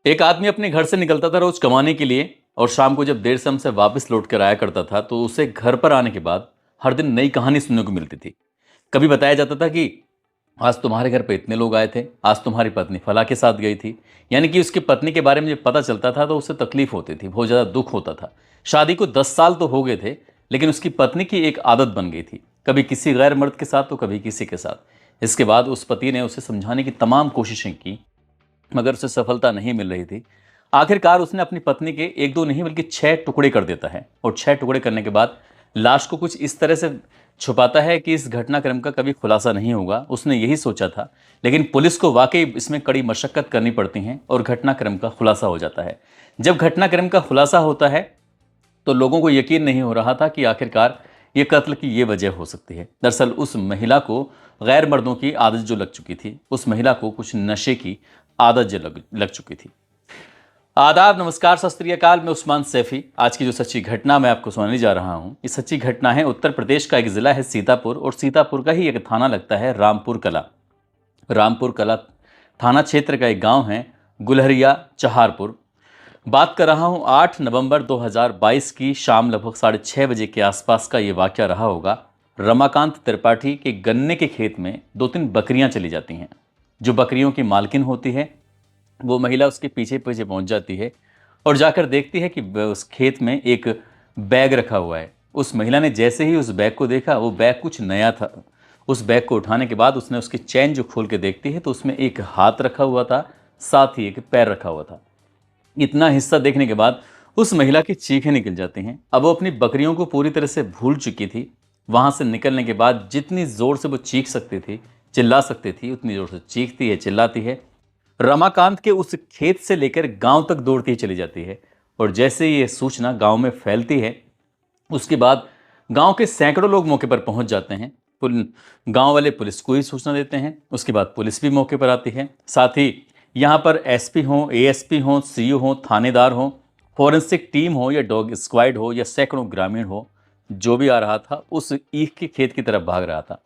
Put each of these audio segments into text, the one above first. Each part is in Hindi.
एक आदमी अपने घर से निकलता था रोज कमाने के लिए और शाम को जब देर शाम से वापस लौट कर आया करता था तो उसे घर पर आने के बाद हर दिन नई कहानी सुनने को मिलती थी। कभी बताया जाता था कि आज तुम्हारे घर पे इतने लोग आए थे, आज तुम्हारी पत्नी फला के साथ गई थी। यानी कि उसकी पत्नी के बारे में जब पता चलता था तो उसे तकलीफ होती थी, बहुत ज़्यादा दुख होता था। शादी को 10 साल तो हो गए थे, लेकिन उसकी पत्नी की एक आदत बन गई थी, कभी किसी गैर मर्द के साथ तो कभी किसी के साथ। इसके बाद उस पति ने उसे समझाने की तमाम कोशिशें की, मगर उसे सफलता नहीं मिल रही थी। आखिरकार उसने अपनी पत्नी के एक दो नहीं बल्कि 6 टुकड़े कर देता है और 6 टुकड़े करने के बाद लाश को कुछ इस तरह से छुपाता है कि इस घटनाक्रम का कभी खुलासा नहीं होगा। उसने यही सोचा था, लेकिन पुलिस को वाकई इसमें कड़ी मशक्कत करनी पड़ती है और घटनाक्रम का खुलासा हो जाता है। जब घटनाक्रम का खुलासा होता है तो लोगों को यकीन नहीं हो रहा था कि आखिरकार ये कत्ल की ये वजह हो सकती है। दरअसल उस महिला को गैर मर्दों की आदत जो लग चुकी थी, उस महिला को कुछ नशे की आदत जो लग चुकी थी। आदाब, नमस्कार, सत श्री अकाल। मैं उस्मान सैफी। आज की जो सच्ची घटना मैं आपको सुनाने जा रहा हूँ, ये सच्ची घटना है उत्तर प्रदेश का एक ज़िला है सीतापुर, और सीतापुर का ही एक थाना लगता है रामपुर कला। रामपुर कला थाना क्षेत्र का एक गांव है गुलहरिया चहारपुर। बात कर रहा हूँ 8 नवंबर 2022 की शाम लगभग 6:30 बजे के आसपास का ये वाक़या रहा होगा। रमाकांत त्रिपाठी के गन्ने के खेत में 2-3 बकरियां चली जाती हैं। जो बकरियों की मालकिन होती है वो महिला उसके पीछे पीछे पहुंच जाती है और जाकर देखती है कि उस खेत में एक बैग रखा हुआ है। उस महिला ने जैसे ही उस बैग को देखा, वो बैग कुछ नया था। उस बैग को उठाने के बाद उसने उसकी चैन जो खोल के देखती है तो उसमें एक हाथ रखा हुआ था, साथ ही एक पैर रखा हुआ था। इतना हिस्सा देखने के बाद उस महिला की चीखें निकल जाती हैं। अब वो अपनी बकरियों को पूरी तरह से भूल चुकी थी। वहां से निकलने के बाद जितनी जोर से वो चीख सकती थी, चिल्ला सकती थी, उतनी जोर से चीखती है, चिल्लाती है। रमाकांत के उस खेत से लेकर गांव तक दौड़ती चली जाती है और जैसे ये सूचना गांव में फैलती है, उसके बाद गांव के सैकड़ों लोग मौके पर पहुंच जाते हैं। गांव वाले पुलिस को ही सूचना देते हैं। उसके बाद पुलिस भी मौके पर आती है। साथ ही यहाँ पर एसपी हों, एएसपी हों, सीओ हों, थानेदार हों, फॉरेंसिक टीम हो या डॉग स्क्वाड हो या सैकड़ों ग्रामीण हो, जो भी आ रहा था उस ईख के खेत की तरफ भाग रहा था।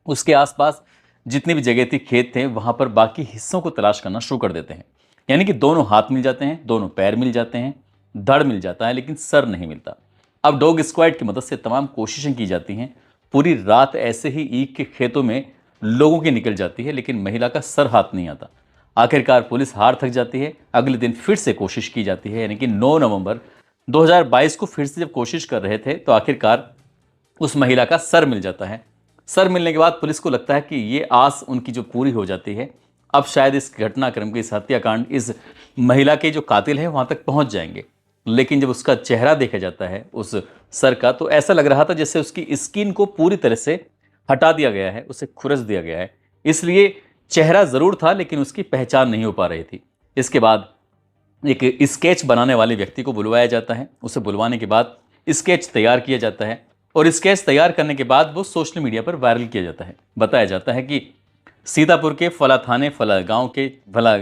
उसके आसपास जितनी भी जगह थी, खेत थे, वहां पर बाकी हिस्सों को तलाश करना शुरू कर देते हैं। यानी कि दोनों हाथ मिल जाते हैं, दोनों पैर मिल जाते हैं, धड़ मिल जाता है, लेकिन सर नहीं मिलता। अब डॉग स्क्वाड की मदद से तमाम कोशिशें की जाती हैं। पूरी रात ऐसे ही ईख के खेतों में लोगों की निकल जाती है, लेकिन महिला का सर हाथ नहीं आता। आखिरकार पुलिस हार थक जाती है। अगले दिन फिर से कोशिश की जाती है, यानी कि 9 नवंबर 2022 को फिर से जब कोशिश कर रहे थे तो आखिरकार उस महिला का सर मिल जाता है। सर मिलने के बाद पुलिस को लगता है कि ये आस उनकी जो पूरी हो जाती है, अब शायद इस घटनाक्रम के, इस हत्याकांड, इस महिला के जो कातिल हैं वहां तक पहुंच जाएंगे। लेकिन जब उसका चेहरा देखा जाता है उस सर का, तो ऐसा लग रहा था जैसे उसकी स्किन को पूरी तरह से हटा दिया गया है, उसे खुरस दिया गया है। इसलिए चेहरा जरूर था लेकिन उसकी पहचान नहीं हो पा रही थी। इसके बाद एक स्केच बनाने वाले व्यक्ति को बुलवाया जाता है। उसे बुलवाने के बाद स्केच तैयार किया जाता है और स्केच तैयार करने के बाद वो सोशल मीडिया पर वायरल किया जाता है। बताया जाता है कि सीतापुर के फला थाने, फला गांव के फला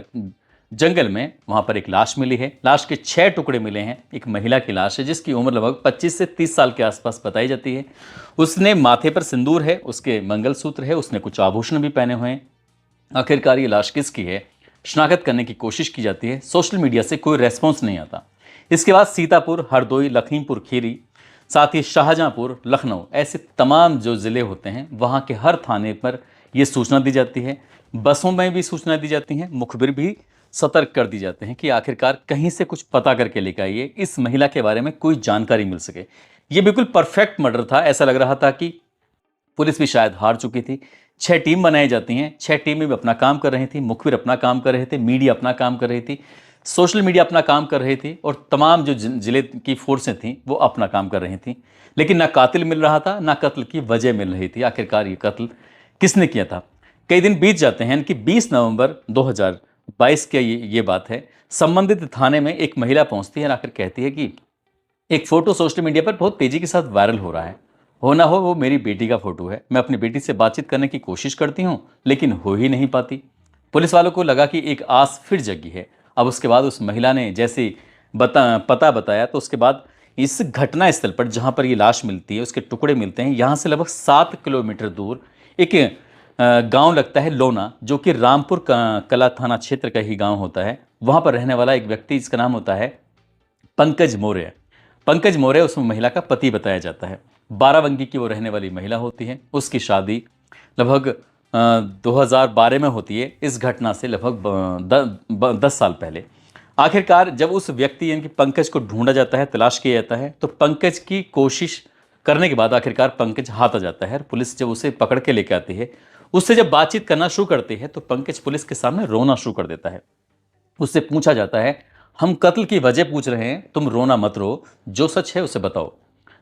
जंगल में वहां पर एक लाश मिली है। लाश के 6 टुकड़े मिले हैं। एक महिला की लाश है जिसकी उम्र लगभग 25 से 30 साल के आसपास बताई जाती है। उसने माथे पर सिंदूर है, उसके मंगलसूत्र है, उसने कुछ आभूषण भी पहने हुए हैं। आखिरकार ये लाश किसकी है, शनाख्त करने की कोशिश की जाती है। सोशल मीडिया से कोई रेस्पॉन्स नहीं आता। इसके बाद सीतापुर, हरदोई, लखीमपुर खीरी, साथ ही शाहजहांपुर, लखनऊ, ऐसे तमाम जो ज़िले होते हैं वहाँ के हर थाने पर यह सूचना दी जाती है। बसों में भी सूचना दी जाती हैं। मुखबिर भी सतर्क कर दी जाते हैं कि आखिरकार कहीं से कुछ पता करके लेकर आइए, इस महिला के बारे में कोई जानकारी मिल सके। ये बिल्कुल परफेक्ट मर्डर था। ऐसा लग रहा था कि पुलिस भी शायद हार चुकी थी। 6 टीम बनाई जाती हैं। 6 टीमें भी अपना काम कर रही थी। मुखबिर अपना काम कर रहे थे, मीडिया अपना काम कर रही थी, सोशल मीडिया अपना काम कर रही थी और तमाम जो जिले की फोर्सें थीं वो अपना काम कर रही थीं। लेकिन ना कातिल मिल रहा था, ना कत्ल की वजह मिल रही थी। आखिरकार ये कत्ल किसने किया था। कई दिन बीत जाते हैं कि 20 नवंबर 2022 की ये बात है। संबंधित थाने में एक महिला पहुंचती है और आकर कहती है कि एक फ़ोटो सोशल मीडिया पर बहुत तेज़ी के साथ वायरल हो रहा है। हो ना हो वो मेरी बेटी का फ़ोटो है। मैं अपनी बेटी से बातचीत करने की कोशिश करती हूँ लेकिन हो ही नहीं पाती। पुलिस वालों को लगा कि एक आस फिर जगी है। अब उसके बाद उस महिला ने जैसे पता बताया तो उसके बाद इस घटना स्थल पर जहाँ पर ये लाश मिलती है, उसके टुकड़े मिलते हैं, यहाँ से लगभग 7 किलोमीटर दूर एक गांव लगता है लोना, जो कि रामपुर कला थाना क्षेत्र का ही गांव होता है। वहाँ पर रहने वाला एक व्यक्ति, जिसका नाम होता है पंकज मौर्य। पंकज मौर्य उस महिला का पति बताया जाता है। बाराबंकी की वो रहने वाली महिला होती है। उसकी शादी लगभग 2012 में होती है। इस घटना से लगभग 10 साल पहले। आखिरकार जब उस व्यक्ति यानी कि पंकज को ढूंढा जाता है, तलाश किया जाता है, तो पंकज की कोशिश करने के बाद आखिरकार पंकज हाथ आ जाता है। पुलिस जब उसे पकड़ के लेके आती है, उससे जब बातचीत करना शुरू करती है, तो पंकज पुलिस के सामने रोना शुरू कर देता है। उससे पूछा जाता है, हम कत्ल की वजह पूछ रहे हैं, तुम रोना मत रो, जो सच है उसे बताओ।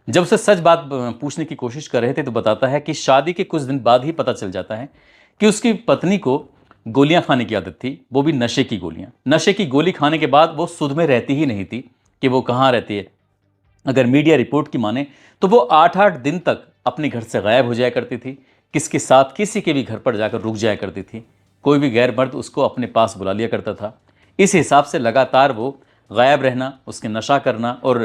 जब उसे सच बात पूछने की कोशिश कर रहे थे, तो बताता है कि शादी के कुछ दिन बाद ही पता चल जाता है कि उसकी पत्नी को गोलियां खाने की आदत थी, वो भी नशे की गोलियां। नशे की गोली खाने के बाद वो सुध में रहती ही नहीं थी कि वो कहाँ रहती है। अगर मीडिया रिपोर्ट की माने तो वो 8-8 दिन तक अपने घर से गायब हो जाया करती थी। किसके साथ, किसी के भी घर पर जाकर रुक जाया करती थी। कोई भी गैर मर्द उसको अपने पास बुला लिया करता था। इस हिसाब से लगातार वो गायब रहना, उसके नशा करना और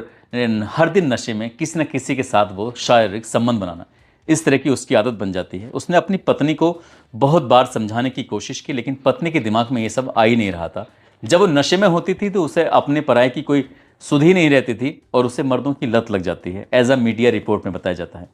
हर दिन नशे में किसी न किसी के साथ वो शारीरिक संबंध बनाना, इस तरह की उसकी आदत बन जाती है। उसने अपनी पत्नी को बहुत बार समझाने की कोशिश की, लेकिन पत्नी के दिमाग में ये सब आ ही नहीं रहा था। जब वो नशे में होती थी तो उसे अपने पराये की कोई सुध ही नहीं रहती थी और उसे मर्दों की लत लग जाती है, एज अ मीडिया रिपोर्ट में बताया जाता है।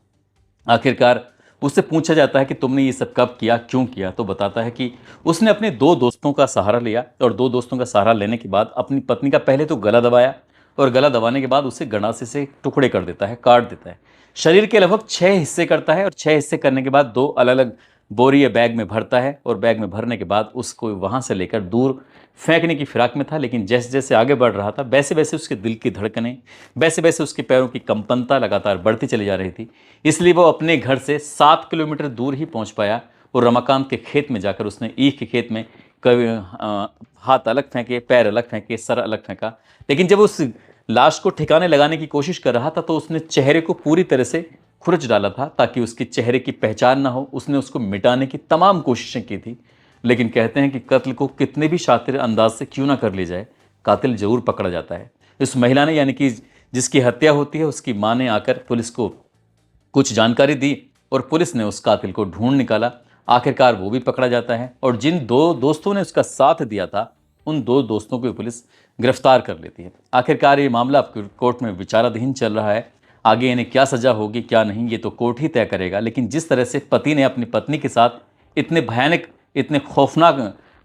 आखिरकार उससे पूछा जाता है कि तुमने ये सब कब किया, क्यों किया, तो बताता है कि उसने अपने 2 दोस्तों का सहारा लिया और 2 दोस्तों का सहारा लेने के बाद अपनी पत्नी का पहले तो गला दबाया और गला दबाने के बाद उसे गंडासे से टुकड़े कर देता है, काट देता है। शरीर के लगभग 6 हिस्से करता है और 6 हिस्से करने के बाद 2 अलग अलग बोरी या बैग में भरता है और बैग में भरने के बाद उसको वहाँ से लेकर दूर फेंकने की फिराक में था। लेकिन जैसे जैसे आगे बढ़ रहा था, वैसे वैसे उसके दिल की धड़कनें, वैसे वैसे उसके पैरों की कंपनता लगातार बढ़ती चली जा रही थी। इसलिए वो अपने घर से 7 किलोमीटर दूर ही पहुंच पाया और रमाकांत के खेत में जाकर उसने ईख के खेत में कभी हाथ अलग फेंके, पैर अलग फेंके, सर अलग फेंका। लेकिन जब उस लाश को ठिकाने लगाने की कोशिश कर रहा था, तो उसने चेहरे को पूरी तरह से खुरच डाला था ताकि उसके चेहरे की पहचान ना हो। उसने उसको मिटाने की तमाम कोशिशें की थी, लेकिन कहते हैं कि कत्ल को कितने भी शातिर अंदाज से क्यों ना कर लिया जाए, कातिल जरूर पकड़ा जाता है। इस महिला ने, यानी कि जिसकी हत्या होती है, उसकी मां ने आकर पुलिस को कुछ जानकारी दी और पुलिस ने उस कातिल को ढूंढ निकाला। आखिरकार वो भी पकड़ा जाता है और जिन 2 दोस्तों ने उसका साथ दिया था, उन 2 दोस्तों को पुलिस गिरफ्तार कर लेती है। आखिरकार ये मामला कोर्ट में विचाराधीन चल रहा है। आगे इन्हें क्या सजा होगी क्या नहीं, ये तो कोर्ट ही तय करेगा। लेकिन जिस तरह से पति ने अपनी पत्नी के साथ इतने भयानक, इतने खौफनाक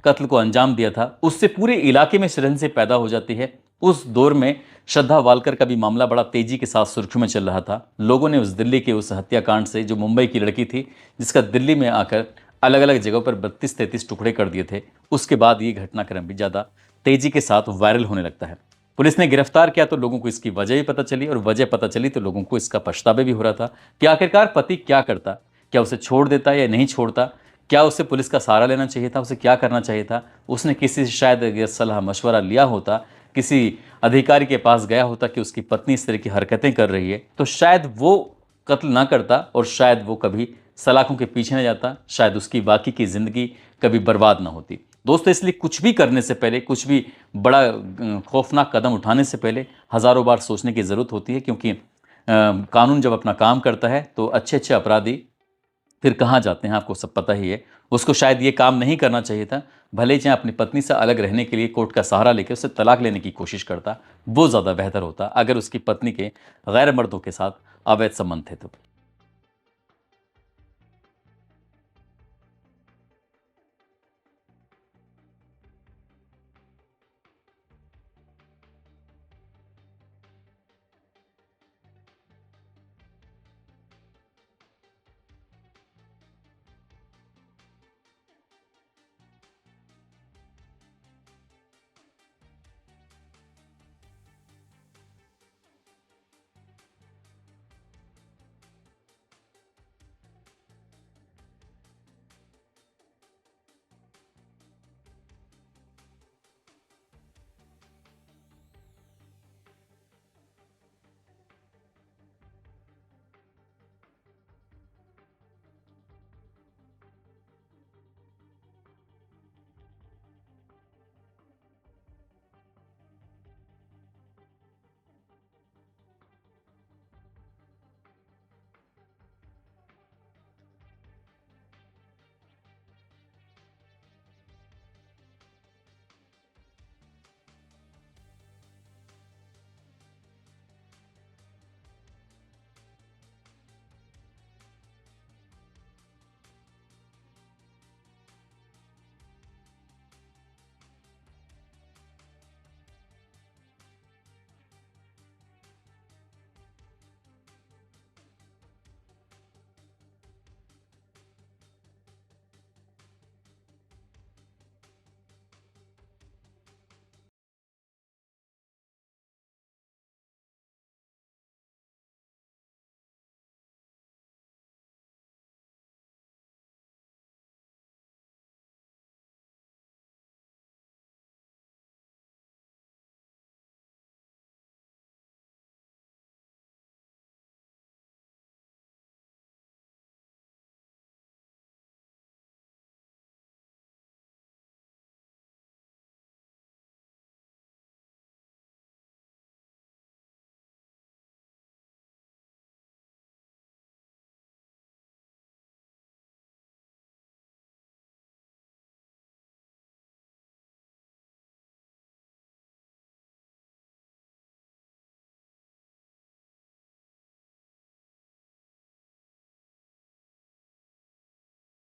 कत्ल को अंजाम दिया था, उससे पूरे इलाके में शर्मसारी पैदा हो जाती है। उस दौर में श्रद्धा वालकर का भी मामला बड़ा तेजी के साथ सुर्खियों में चल रहा था। लोगों ने उस दिल्ली के उस हत्याकांड से, जो मुंबई की लड़की थी जिसका दिल्ली में आकर अलग अलग जगहों पर 32-33 टुकड़े कर दिए थे, उसके बाद ये घटनाक्रम भी ज़्यादा तेजी के साथ वायरल होने लगता है। पुलिस ने गिरफ्तार किया तो लोगों को इसकी वजह भी पता चली और वजह पता चली तो लोगों को इसका पछतावा भी हो रहा था कि आखिरकार पति क्या करता, क्या उसे छोड़ देता या नहीं छोड़ता, क्या उसे पुलिस का सहारा लेना चाहिए था, उसे क्या करना चाहिए था। उसने किसी से शायद सलाह मशवरा लिया होता, किसी अधिकारी के पास गया होता कि उसकी पत्नी इस तरह की हरकतें कर रही है, तो शायद वो कत्ल ना करता और शायद वो कभी सलाखों के पीछे न जाता, शायद उसकी बाकी की ज़िंदगी कभी बर्बाद ना होती। दोस्तों, इसलिए कुछ भी करने से पहले, कुछ भी बड़ा खौफनाक कदम उठाने से पहले हज़ारों बार सोचने की ज़रूरत होती है, क्योंकि कानून जब अपना काम करता है तो अच्छे अच्छे अपराधी फिर कहाँ जाते हैं आपको सब पता ही है। उसको शायद ये काम नहीं करना चाहिए था, भले ही चाहे अपनी पत्नी से अलग रहने के लिए कोर्ट का सहारा लेकर उससे तलाक लेने की कोशिश करता, वो ज़्यादा बेहतर होता अगर उसकी पत्नी के गैर मर्दों के साथ अवैध संबंध थे तो।